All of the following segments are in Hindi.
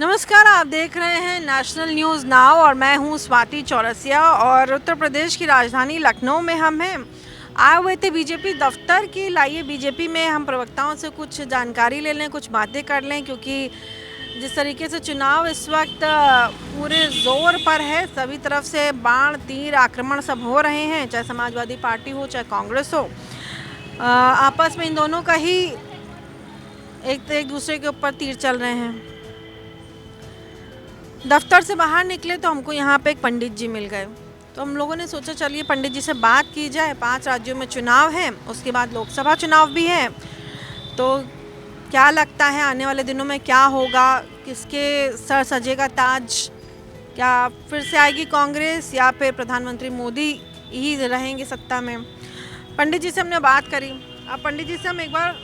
नमस्कार, आप देख रहे हैं नेशनल न्यूज़ नाउ और मैं हूं स्वाति चौरसिया। और उत्तर प्रदेश की राजधानी लखनऊ में हम हैं, आए हुए थे बीजेपी दफ्तर की। लाइए बीजेपी में हम प्रवक्ताओं से कुछ जानकारी ले लें, कुछ बातें कर लें, क्योंकि जिस तरीके से चुनाव इस वक्त पूरे ज़ोर पर है, सभी तरफ से बाण तीर आक्रमण सब हो रहे हैं, चाहे समाजवादी पार्टी हो चाहे कांग्रेस हो। आपस में इन दोनों का ही एक दूसरे के ऊपर तीर चल रहे हैं। दफ्तर से बाहर निकले तो हमको यहाँ पे एक पंडित जी मिल गए, तो हम लोगों ने सोचा चलिए पंडित जी से बात की जाए। 5 राज्यों में चुनाव है, उसके बाद लोकसभा चुनाव भी है, तो क्या लगता है आने वाले दिनों में क्या होगा, किसके सर सजेगा ताज? क्या फिर से आएगी कांग्रेस या फिर प्रधानमंत्री मोदी ही रहेंगे सत्ता में? पंडित जी से हमने बात करी। अब पंडित जी से हम एक बार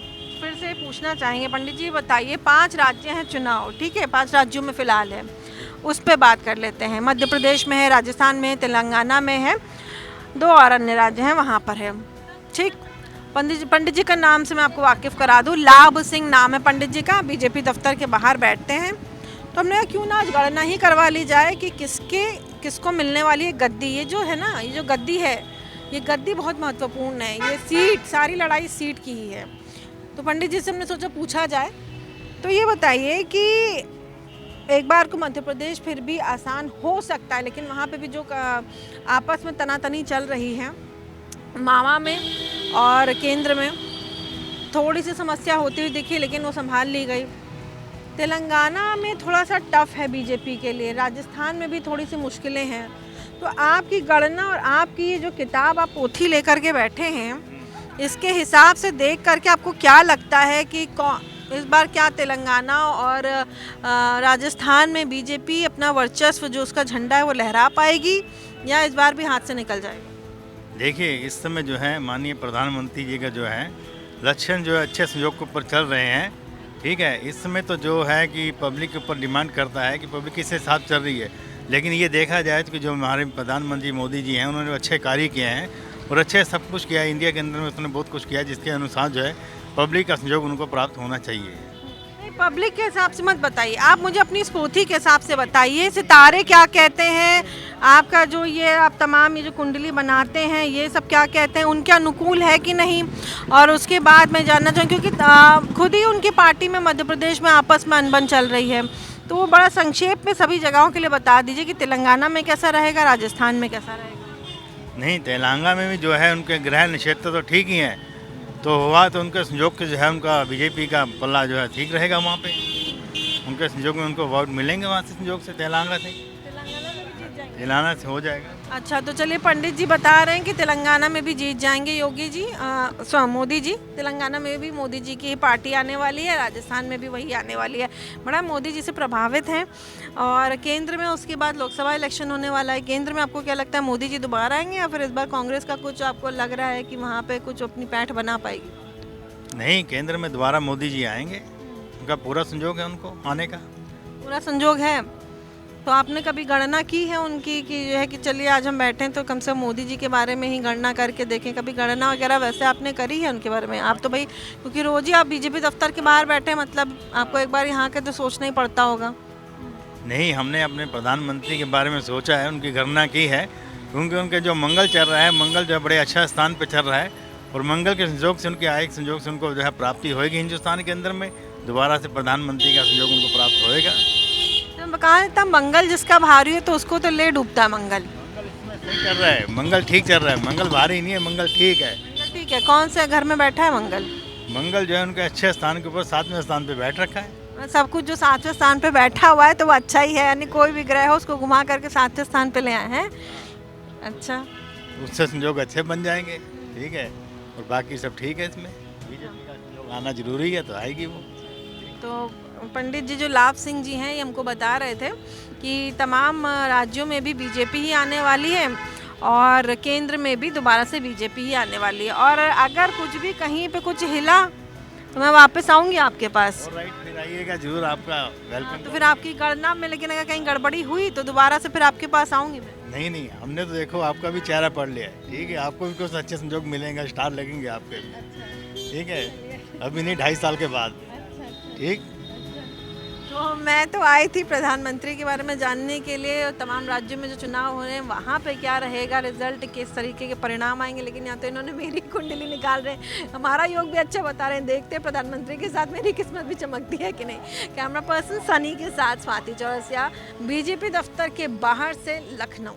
फिर से पूछना चाहेंगे, पंडित जी बताइए, 5 राज्य हैं चुनाव, ठीक है, 5 राज्यों में फ़िलहाल है, उस पे बात कर लेते हैं। मध्य प्रदेश में है, राजस्थान में है, तेलंगाना में है, 2 और अन्य राज्य हैं वहाँ पर है, ठीक। पंडित जी का नाम से मैं आपको वाकिफ़ करा दूँ, लाभ सिंह नाम है पंडित जी का, बीजेपी दफ्तर के बाहर बैठते हैं। तो हमने क्यों ना आज गणना ही करवा ली जाए कि किसको मिलने वाली है गद्दी। ये जो है ना, ये जो गद्दी है, ये गद्दी बहुत महत्वपूर्ण है, ये सीट, सारी लड़ाई सीट की ही है। तो पंडित जी से हमने सोचा पूछा जाए। तो ये बताइए कि एक बार को मध्य प्रदेश फिर भी आसान हो सकता है, लेकिन वहाँ पे भी जो आपस में तनातनी चल रही है मावा में और केंद्र में, थोड़ी सी समस्या होती हुई दिखी, लेकिन वो संभाल ली गई। तेलंगाना में थोड़ा सा टफ है बीजेपी के लिए, राजस्थान में भी थोड़ी सी मुश्किलें हैं। तो आपकी गणना और आपकी ये जो किताब आप पोथी लेकर के बैठे हैं, इसके हिसाब से देख करके आपको क्या लगता है कि इस बार क्या तेलंगाना और राजस्थान में बीजेपी अपना वर्चस्व, जो उसका झंडा है, वो लहरा पाएगी या इस बार भी हाथ से निकल जाएगा? देखिए, इस समय जो है माननीय प्रधानमंत्री जी का जो है लक्षण जो है अच्छे सहयोग के ऊपर चल रहे हैं, ठीक है। इस समय तो जो है कि पब्लिक के ऊपर डिमांड करता है कि पब्लिक किसके साथ चल रही है, लेकिन ये देखा जाए तो कि जो हमारे प्रधानमंत्री मोदी जी हैं, उन्होंने अच्छे कार्य किए हैं और अच्छे सब कुछ किया है। इंडिया के अंदर में उन्होंने बहुत कुछ किया, जिसके अनुसार जो है पब्लिक का सहयोग उनको प्राप्त होना चाहिए। पब्लिक के हिसाब से मत बताइए, आप मुझे अपनी इस पोथी के हिसाब से बताइए। सितारे क्या कहते हैं, आपका जो ये आप तमाम ये जो कुंडली बनाते हैं, ये सब क्या कहते हैं, उनके अनुकूल है कि नहीं? और उसके बाद मैं जानना चाहूँ, क्योंकि खुद ही उनकी पार्टी में मध्य प्रदेश में आपस में अनबन चल रही है, तो वो बड़ा संक्षेप में सभी जगहों के लिए बता दीजिए कि तेलंगाना में कैसा रहेगा, राजस्थान में कैसा रहेगा। नहीं, तेलंगाना में भी जो है उनके गृह क्षेत्र तो ठीक ही हैं, तो हुआ तो उनके संयोग के जो है उनका बीजेपी का पल्ला जो है ठीक रहेगा। वहाँ पे उनके संयोग में उनको वोट मिलेंगे, वहाँ से संयोग से तेलंगाना से हो जाएगा। अच्छा, तो चलिए पंडित जी बता रहे हैं कि तेलंगाना में भी जीत जाएंगे योगी जी, मोदी जी। तेलंगाना में भी मोदी जी की पार्टी आने वाली है, राजस्थान में भी वही आने वाली है। बड़ा मोदी जी से प्रभावित हैं। और केंद्र में उसके बाद लोकसभा इलेक्शन होने वाला है, केंद्र में आपको क्या लगता है, मोदी जी दोबारा आएंगे या फिर इस बार कांग्रेस का कुछ आपको लग रहा है कि वहाँ पर कुछ अपनी पैठ बना पाएगी? नहीं, केंद्र में दोबारा मोदी जी आएंगे, उनका पूरा संयोग है उनको आने का। पूरा संयोग है। तो आपने कभी गणना की है उनकी कि जो है कि चलिए आज हम बैठे हैं तो कम से कम मोदी जी के बारे में ही गणना करके देखें? कभी गणना वगैरह वैसे आपने करी है उनके बारे में? आप तो भाई, क्योंकि रोज़ ही आप बीजेपी दफ्तर के बाहर बैठे हैं, मतलब आपको एक बार यहाँ के तो सोचना ही पड़ता होगा। नहीं, हमने अपने प्रधानमंत्री के बारे में सोचा है, उनकी गणना की है, क्योंकि उनके जो मंगल चल रहा है, मंगल जो है बड़े अच्छा स्थान पर चल रहा है, और मंगल के संयोग से, उनके आय के संयोग से उनको जो है प्राप्ति होगी हिंदुस्तान के अंदर में, दोबारा से प्रधानमंत्री का सहयोग उनको प्राप्त होएगा। कहा था मंगल जिसका भारी है तो उसको तो ले डूबता है। मंगल सही चल रहा है, मंगल ठीक चल रहा है, मंगल भारी नहीं है, मंगल ठीक है। ठीक है, कौन से घर में बैठा है मंगल? मंगल जो है उनके अच्छे स्थान के ऊपर 7वें स्थान पे बैठ रखा है। सब कुछ जो 7वें स्थान पे बैठा हुआ है तो वो अच्छा ही है, यानी कोई भी ग्रह हो उसको घुमा करके 7वें स्थान पे ले आए हैं। अच्छा, उससे संयोग अच्छे बन जाएंगे, ठीक है। और बाकी सब ठीक है, इसमें बीजेपी का संयोग आना जरूरी है, तो आएगी वो। तो पंडित जी जो लाभ सिंह जी हैं, ये हमको बता रहे थे कि तमाम राज्यों में भी बीजेपी ही आने वाली है और केंद्र में भी दोबारा से बीजेपी ही आने वाली है। और अगर कुछ भी कहीं पे कुछ हिला तो मैं वापस आऊँगी आपके पास। राइट, फिर आइएगा जरूर, आपका वेलकम। तो फिर आपकी गणना में लेकिन अगर कहीं गड़बड़ी हुई तो दोबारा से फिर आपके पास आऊँगी मैं। नहीं, हमने तो देखो आपका भी चेहरा पढ़ लिया है, ठीक है। आपको भी कुछ अच्छे संयोग मिलेंगे, स्टार लगेंगे आपके भी, ठीक है। अभी नहीं, 2.5 साल के बाद, ठीक। तो मैं तो आई थी प्रधानमंत्री के बारे में जानने के लिए, और तमाम राज्यों में जो चुनाव हो रहे हैं वहाँ पे क्या रहेगा रिजल्ट, किस तरीके के परिणाम आएंगे, लेकिन यहाँ तो इन्होंने मेरी कुंडली निकाल रहे हैं, हमारा योग भी अच्छा बता रहे हैं। देखते हैं प्रधानमंत्री के साथ मेरी किस्मत भी चमकती है कि नहीं। कैमरा पर्सन सनी के साथ स्वाति चौरसिया, बीजेपी दफ्तर के बाहर से लखनऊ।